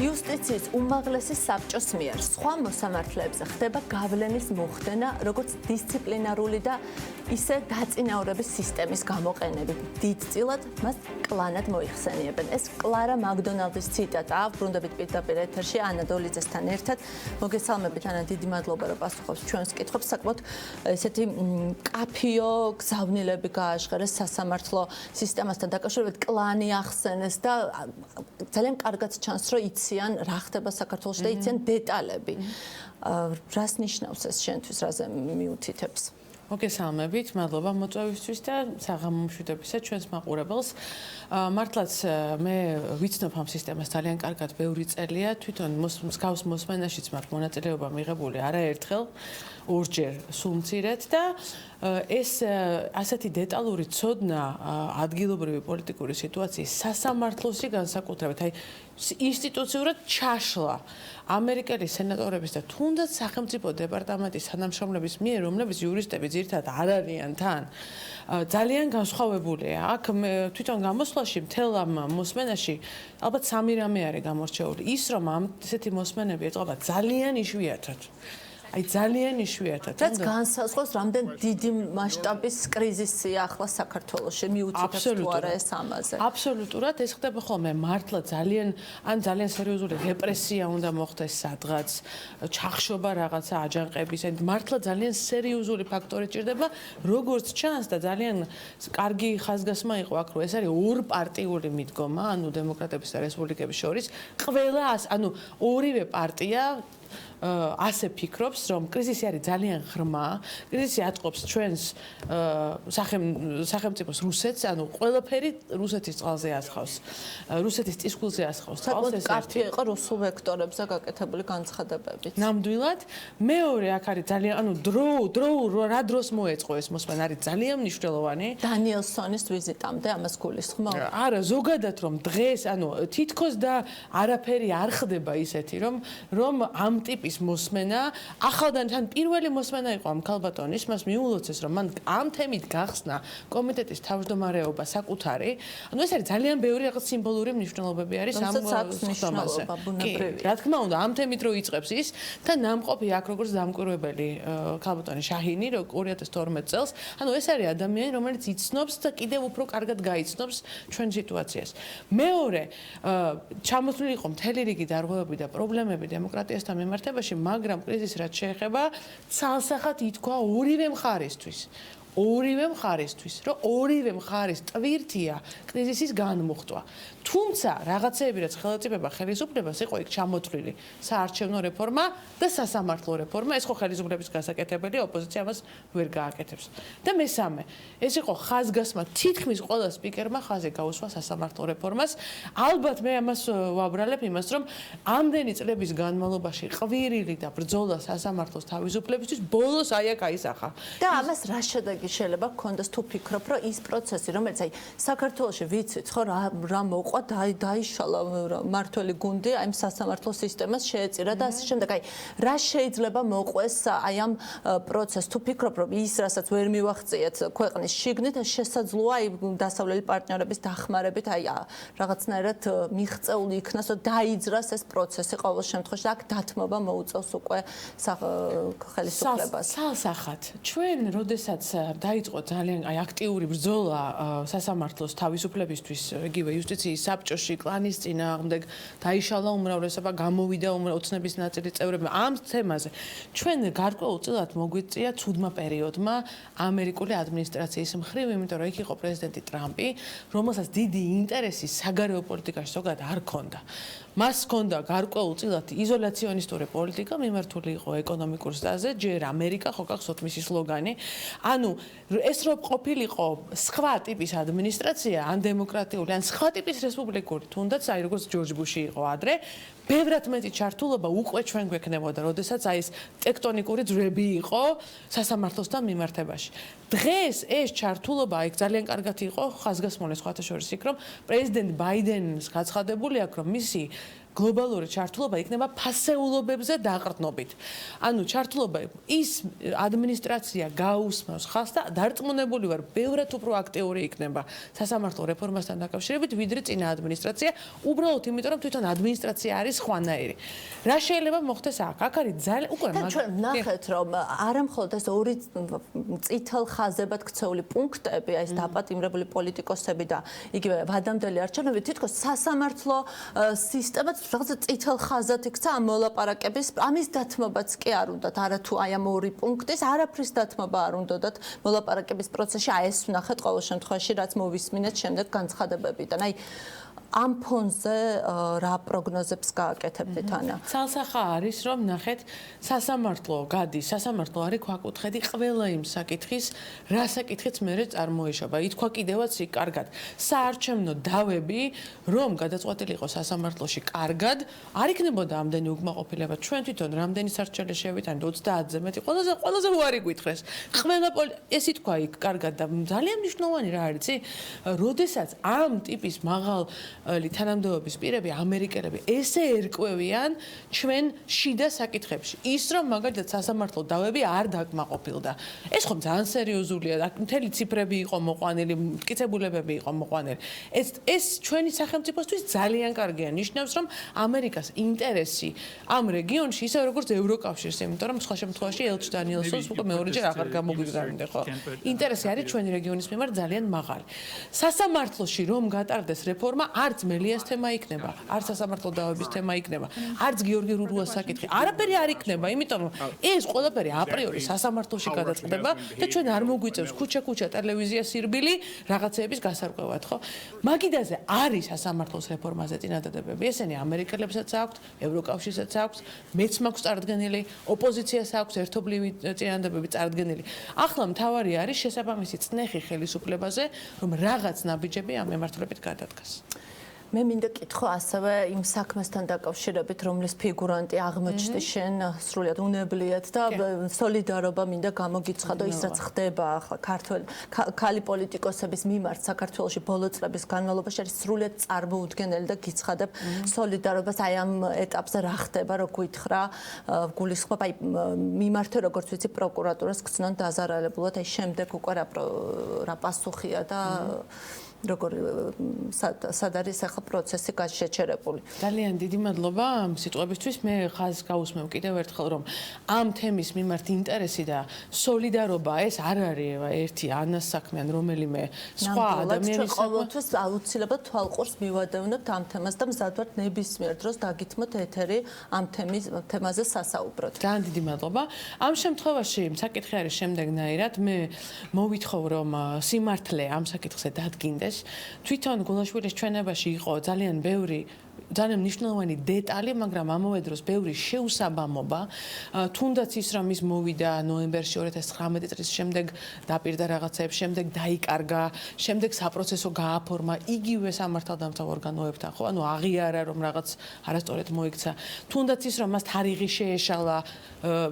იუსტიციის უმაღლესი საბჭოს მიერ სხვა მოსამართლეებზე ხდება გავლენის მოხდენა, როგორც დისციპლინარული და ისე დაწინაურების სისტემის გამოყენებით. დიდწილად მას კლანად მოიხსენიებენ. ეს კლარა მაკდონალდის ციტატაა, ბრუნდებით პირდაპირ ეთერში ანა დოლიძესთან ერთად. მოგესალმებით ანა, დიდი მადლობა რომ პასუხობს ჩვენს კითხვებს. საკმაოდ ესეთი კაფიო გზავნილები გააშღერეს სასამართლო სისტემასთან დაკავშირებით, კლანი ახსენეს და ძალიან კარგად ჩანს, რომ იციან რა ხდება საქართველოში და იციან დეტალები. რას ნიშნავს ეს შენთვის, რაზე მიუთითებს? მოგესალმებით, მადლობა მოწვევისთვის და საღამო მშვიდობისა ჩვენს მაყურებელს. მართლაც მე ვიცნობ ამ სისტემას ძალიან კარგად ბევრი წელია, თვითონ მსგავს მოსმენაშიც მაქვს მონაწილეობა მიღებული არაერთხელ, ორჯერ სულ მცირედ და ეს ასეთი დეტალური ცოდნა ადგილობრივი პოლიტიკური სიტუაციის სასამართლოსი განსაკუთრებით, აი ინსტიტუციურად ჩაშლა ამერიკელი სენატორების და თუნდაც სახელმწიფო დეპარტამენტის თანამშრომლების მიერ, რომლებიც იურისტები ძირითადად არ არიან თან, ძალიან განსხვავებულია. აქ თვითონ გამოსვლაში მთელ ამ მოსმენაში ალბათ სამი რამე არის გამორჩეული. ის რომ ამ ესეთი მოსმენები ეწყობა ძალიან იშვიათად. აი ძალიან იშვიათად. რაც განსაზღვრავს, რამდენ დიდი მასშტაბის კრიზისია ახლა საქართველოში, მიუთითებს თუ არა ეს ამაზე. აბსოლუტურად ეს ხდება ხოლმე მართლა ძალიან სერიოზული რეპრესია უნდა მოხდეს სადღაც, ჩახშობა რაღაცა აჯანყების, მართლა ძალიან სერიოზული ფაქტორი ჭირდება, როგორც ჩანს და ძალიან კარგი ხაზგასმა იყო აქ, რომ ეს არის ორპარტიული მიდგომა, ანუ დემოკრატების და რესპუბლიკების შორის, ყველა ორივე პარტია ასე ფიქრობს, რომ კრიზისი არის ძალიან ღრმა, კრიზისი აწყობს ჩვენს სახელმწიფოს რუსეთს, ანუ ყველაფერი რუსეთის წყალზე ასხავს, რუსეთის წისქვილზე ასხავს. საკმაოდ კარგი იყო რუსულ ვექტორებზე გაკეთებული განცხადებებით. ნამდვილად, მეორე აქ არის ძალიან, რა დროს მოეწყო ეს მოსმენა არის ძალიან მნიშვნელოვანი. დანიელსონის ვიზიტამდე ამას გულისხმობ? არა, ზოგადად რომ დღეს, თითქოს და არაფერი არ ხდება ისეთი, რომ ამ ტიპის მოსმენა, ახალდან თან პირველი მოსმენა იყო ამ ქალბატონის, მას მიულოცეს, რომ მან ამ თემით გახსნა კომიტეტის თავმჯდომარეობა საკუთარი. ეს არის ძალიან ბევრი რაღაც სიმბოლური მნიშვნელობები არის ამ სისტემაზე. რა თქმა უნდა, ამ თემით რო იწყებს ის და ნამყოფი აქ როგორც დამკვირვებელი ქალბატონი შაჰინი 2012 წელს. ეს არის ადამიანი, რომელიც იცნობს და კიდევ უფრო კარგად გაიცნობს ჩვენ სიტუაციას. მეორე, ჩამოთვლილი იყო მთელი რიგი დარღვევები და პრობლემები დემოკრატიასთან მიმართებაში, მაგრამ კრიზისი რაც შეეხება, ცალსახად ითქვა ორივე მხარისთვის, რომ ორივე მხარის ტვირთია კრიზისის განმუხტვა. თუმცა რაღაცეები რაც ხელისუფლება ხელისუფლებას იყო იქ ჩამოთვლილი, საარჩევნო რეფორმა და სასამართლო რეფორმა, ეს ხო ხელისუფლების გასაკეთებელია, ოპოზიცია მას ვერ გააკეთებს. და მესამე, ეს იყო ხაზგასმა, თითქმის ყველა სპიკერმა ხაზი გაუსვა სასამართლო რეფორმას. ალბათ მე ამას ვაბრალებ იმას, რომ ამდენი წლების განმავლობაში ყვირილი და ბრძოლა სასამართლოს თავისუფლებისთვის ბოლოს აი აქ აისახა. და ამას რა შედეგი შეიძლება გქონდეს თუ ფიქრობ, რომ ის პროცესი, რომელიც აი საქართველოში ვიცით, ხო რა მოყვა, დაიშალა მართველი გუნდი, აი სასამართლო სისტემას შეეწირა და ასე შემდეგ. აი რა შეიძლება მოყვეს აი ამ პროცესს, თუ ფიქრობ, რომ ის რასაც ვერ მივახციეთ ქვეყნის შიგნით, შესაძლოა აი დასავლელი პარტნიორების დახმარებით აი რაღაცნაირად მიღწეული იქნას, რომ დაიძრას ეს პროცესი ყოველ შემთხვევაში, აქ დათმობა მოუწევს უკვე ხელისუფლებას. სალსახად ჩვენ როდესაც დაიწყო ძალიან აქტიური ბრძოლა სასამართლოს თავისუფლებისთვის, იგივე იუსტიციის საბჭოში, კლანის წინააღმდეგ, დაიშალა უმრავლესობა, გამოვიდა ოცნების ნაწილი წევრები ამ თემაზე. ჩვენ გარკვეულწილად მოგვიწია ცუდმა პერიოდმა ამერიკული ადმინისტრაციის მხრივ, იმიტომ რომ იქ იყო პრეზიდენტი ტრამპი, რომელსაც დიდი ინტერესი საგარეო პოლიტიკაში ზოგადად არ ჰქონდა. მას ჰქონდა გარკვეულწილად იზოლაციონისტური პოლიტიკა, მიმართული იყო ეკონომიკურ ზრდაზე, ჯერ ამერიკა ხო გახსოვთ მისი სლოგანი. ეს რო ყოფილიყო სხვა ტიპის ადმინისტრაცია, ან დემოკრატიული, ან სხვა ტიპის რესპუბლიკური, თუნდაც აი როგორც ჯორჯ ბუში იყო ადრე, ბევრად მეტი ჩართულობა უკვე ჩვენ გვექნებოდა, როდესაც აი ეს ტექტონიკური ძვრები იყო სასამართლოსთან მიმართებაში. დღეს ეს ჩართულობა იქ ძალიან კარგად იყო ხაზგასმული სხვათა შორის იქ, რომ პრეზიდენტ ბაიდენს გაცხადებული აქვს, რომ მისი გლობალური ჩართულობა იქნება ფასეულობებზე დაყრდნობით. ანუ ჩართულობა ის ადმინისტრაცია გაუსმავს ხალხს და დარწმუნებული ვარ, ბევრად უფრო აქტიური იქნება სასამართლო რეფორმასთან დაკავშირებით, ვიდრე წინა ადმინისტრაცია, უბრალოდ იმიტომ, რომ თვითონ ადმინისტრაცია არის ხვანაირი. რა შეიძლება მოხდეს აქ? აქ არის ძალიან უკვე ჩვენ ნახეთ, რომ არა მხოლოდ ეს ორი წითელ ხაზებად ქცეული პუნქტები, ეს დაპატიმრებული პოლიტიკოსები და იგივე ვადამდელი არჩევნები, თითქოს სასამართლო სისტემაც რაღაცა წითელ ხაზად იქცა ამ მოლაპარაკების, ამის დათმობაც კი არ უნდათ, არათუ აი ამ ორი პუნქტის არაფრის დათმობა არ უნდათ მოლაპარაკების პროცესში, აი ეს ვნახეთ ყოველ შემთხვევაში, რაც მოვისმინეთ შემდეგ განცხადებებიდან. აი ამ ფონზე რა პროგნოზებს გააკეთებთ ანა? ცალსახა არის, რომ ნახეთ, სასამართლო გადის, სასამართლო არის ქვაკუთხედი ყველა იმ საკითხის, რა საკითხიც მერე წარმოეშობა. ითქვა კიდევაც იქ კარგად. საარჩევნო დავები, რომ გადაწყვეტილი იყო სასამართლოში კარგად, არ იქნებოდა ამდენი უკმაყოფილება. ჩვენ თვითონ რამდენი სარჩელი შევიტანეთ 30-ზე მეტი, ყველაზე უარი გვითხრეს. ყველა ეს ითქვა იქ კარგად და ძალიან მნიშვნელოვანი რა არის, იცი? როდესაც ამ ტიპის მაღალ თანამდებობის პირები ამერიკელები ესე ერკვევიან ჩვენ შიდა საკითხებში. ის რომ მაგალითად სასამართლო დავები არ დაკმაყოფილდა. ეს ხომ ძალიან სერიოზულია. მთელი ციფრები იყო მოყვანილი, მტკიცებულებები იყო მოყვანილი. ეს ჩვენი სახელმწიფოსთვის ძალიან კარგია. ნიშნავს რომ ამერიკას ინტერესი ამ რეგიონში ისე როგორც ევროკავშირს, იმიტომ რომ სხვა შემთხვევაში ელჩ დანიელსონს უკვე მეორეჯერ აღარ გამოგვიგზავნიდა, ხო? ინტერესი არის ჩვენი რეგიონის მიმართ ძალიან მაღალი. სასამართლოში რომ გატარდეს რეფორმა არც მელიას თემა იქნება, არც სასამართლო დავების თემა იქნება, არც გიორგი რურუას საკითხი. არაფერი არ იქნება, იმიტომ რომ ეს ყველაფერი აპრიორი სასამართლოში გადაწყდება და ჩვენ არ მოგვიწევს ქუჩა-ქუჩა ტელევიზია სირბილი რაღაცეების გასარკვევად, ხო? მაგიდაზე არის სასამართლოს რეფორმაზე წინადადებები. ესენი ამერიკელებსაც აქვთ, ევროკავშირსაც აქვთ, მეც მაქვს წარდგენილი, ოპოზიციას აქვს ერთობლივი წინადადებები წარდგენილი. ახლა მთავარი არის შესაბამისი წნეხი ხელისუფლებაზე, რომ რაღაც ნაბიჯები ამ მიმართულებით გადადგას. მე მინდა კითხო ასევე იმ საქმესთან დაკავშირებით, რომლის ფიგურანტი აღმოჩნდი შენ სრულიად უნებლიეთ და სოლიდარობა მინდა გამოგიცხადო ის რაც ხდება ახლა ქალი პოლიტიკოსების მიმართ საქართველოში ბოლო წლების განმავლობაში არის სრულიად წარმოუდგენელი და გიცხადებ სოლიდარობას აი ამ ეტაპზე რა ხდება, რო გითხრა გულისხმობ აი მიმართე როგორც ვიცი პროკურატურას გწნან დაზარალებულად აი შემდეგ უკვე რა პასუხია და როგორ სად არის ახლა პროცესი შეჩერებული. ძალიან დიდი მადლობა ამ სიტყვებისთვის. მე ხაზს გაუსმევ კიდევ ერთხელ, რომ ამ თემის მიმართ ინტერესი და სოლიდარობა ეს არ არის ერთი ანას საქმე ან რომელიმე სხვა ადამიანის საქმე. ყოველთვის აუცილებლად თვალყურს მივადევნებთ ამ თემას და მზად ვართ ნებისმიერ დროს დაგითმოთ ეთერი ამ თემაზე სასაუბროთ. ძალიან დიდი მადლობა. ამ შემთხვევაში საკითხი არის შემდეგნაირად. მე მოვითხოვ რომ სიმართლე ამ საკითხზე დადგინდეს. თვითონ გულაშვილის ჩვენებაში იყო ძალიან მნიშვნელოვანი დეტალი, მაგრამ ამავე დროს ბევრი შეუსაბამობა. თუნდაც ის რომ ის მოვიდა ნოემბერში 2019 წლის შემდეგ დაპირდა რაღაცეებს, შემდეგ დაიკარგა, შემდეგ საპროცესო გააფორმა იგივე სამართალდამცავ ორგანოებთან, ხო? ანუ აღიარა რომ რაღაც არასწორად მოიქცა. თუნდაც ის რომ მას თარიღი შეეშალა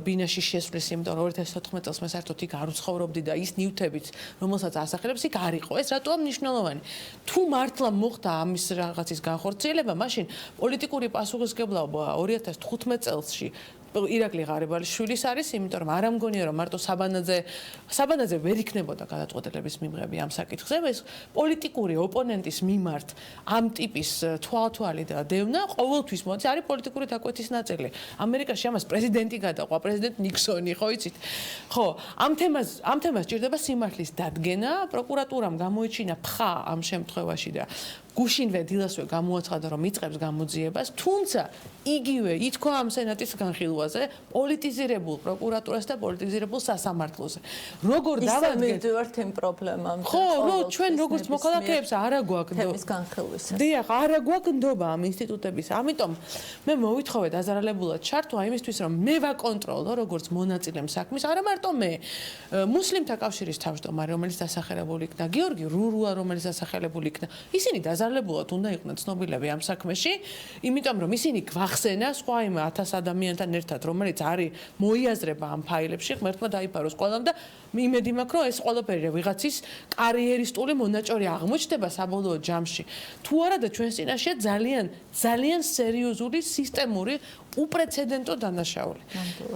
ბინაში შესვლის, იმიტომ რომ 2014 წელს მე საერთოდ იქ არ ვცხოვრობდი და ის ნივთებიც, რომელსაც ასახელებს, იქ არ იყო. ეს რატოა მნიშვნელოვანი? თუ მართლა მოხდა ამის რაღაცის განხორციელება, მაშინ პოლიტიკური პასუხისმგებლობა 2015 წელსში ირაკლი ღარიბალიშვილის არის, იმიტომ რომ არ ამგონია რომ მარტო საბანაძე ვერ იქნებოდა გადაწყვეტილების მიმღები ამ საკითხზე, ეს პოლიტიკური ოპონენტის მიმართ ამ ტიპის თვალთვალი და დევნა ყოველთვის მოდის არის პოლიტიკური დაკვეთის ნაწილი. ამერიკაში ამას პრეზიდენტი გადაყვა, პრეზიდენტ ნიქსონი, ხო იცით? ხო, ამ თემას ჭირდება სიმართლის დადგენა, პროკურატურამ გამოიჩინა ფხა ამ შემთხვევაში და გუშინვე დილასვე გამოაცხადა რომ იწყებს გამოძიებას, თუმცა იგივე ითქვა ამ სენატის განხილვაზე პოლიტიზირებულ პროკურატურას და პოლიტიზირებულ სასამართლოზე. როგორ დავადგენ მივდივართ იმ პრობლემამ. ხო, ჩვენ როგორც მოქალაქეებს არა გვაქვს თემის განხილვისა. დიახ, არა გვაქვს ნდობა ამ ინსტიტუტების. ამიტომ მე მოვითხოვე დაზარალებულად ჩართვა იმისთვის რომ მე ვაკონტროლო როგორც მონაწილე საქმის, არა მარტო მე. მუსლიმთა კავშირის თავმჯდომარე, რომელიც დასახელებული იქნა, გიორგი რურუა, რომელიც დასახელებული იქნა. ისინი დაზარალებულად უნდა იყვნენ ცნობილები ამ საქმეში, იმიტომ რომ ისინი გვახსენა სხვა იმ 1000 ადამიანთან ერთ ღმერთად, რომელიც არის მოიაზრება ამ ფაილებში, ღმერთმა დაიფაროს ყველამ და იმედი მაქვს, რომ ეს ყველაფერი ვიღაცის კარიერისტული მონაჭორი აღმოჩნდება საბოლოო ჯამში. თუ არა და ჩვენს წინაშეა ძალიან სერიოზული სისტემური უპრეცედენტო დანაშაული.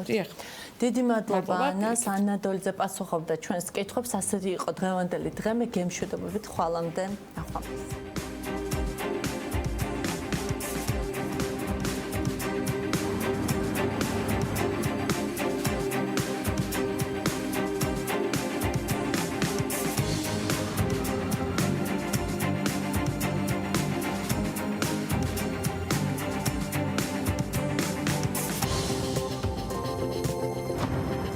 დიახ. დიდი მადლობა ანას, ანა დოლიძე პასუხობდა ჩვენს კითხვებს. ასეთი იყო დღევანდელი დღე. მე გემშვიდობებით ხვალამდე. ნახვამდის.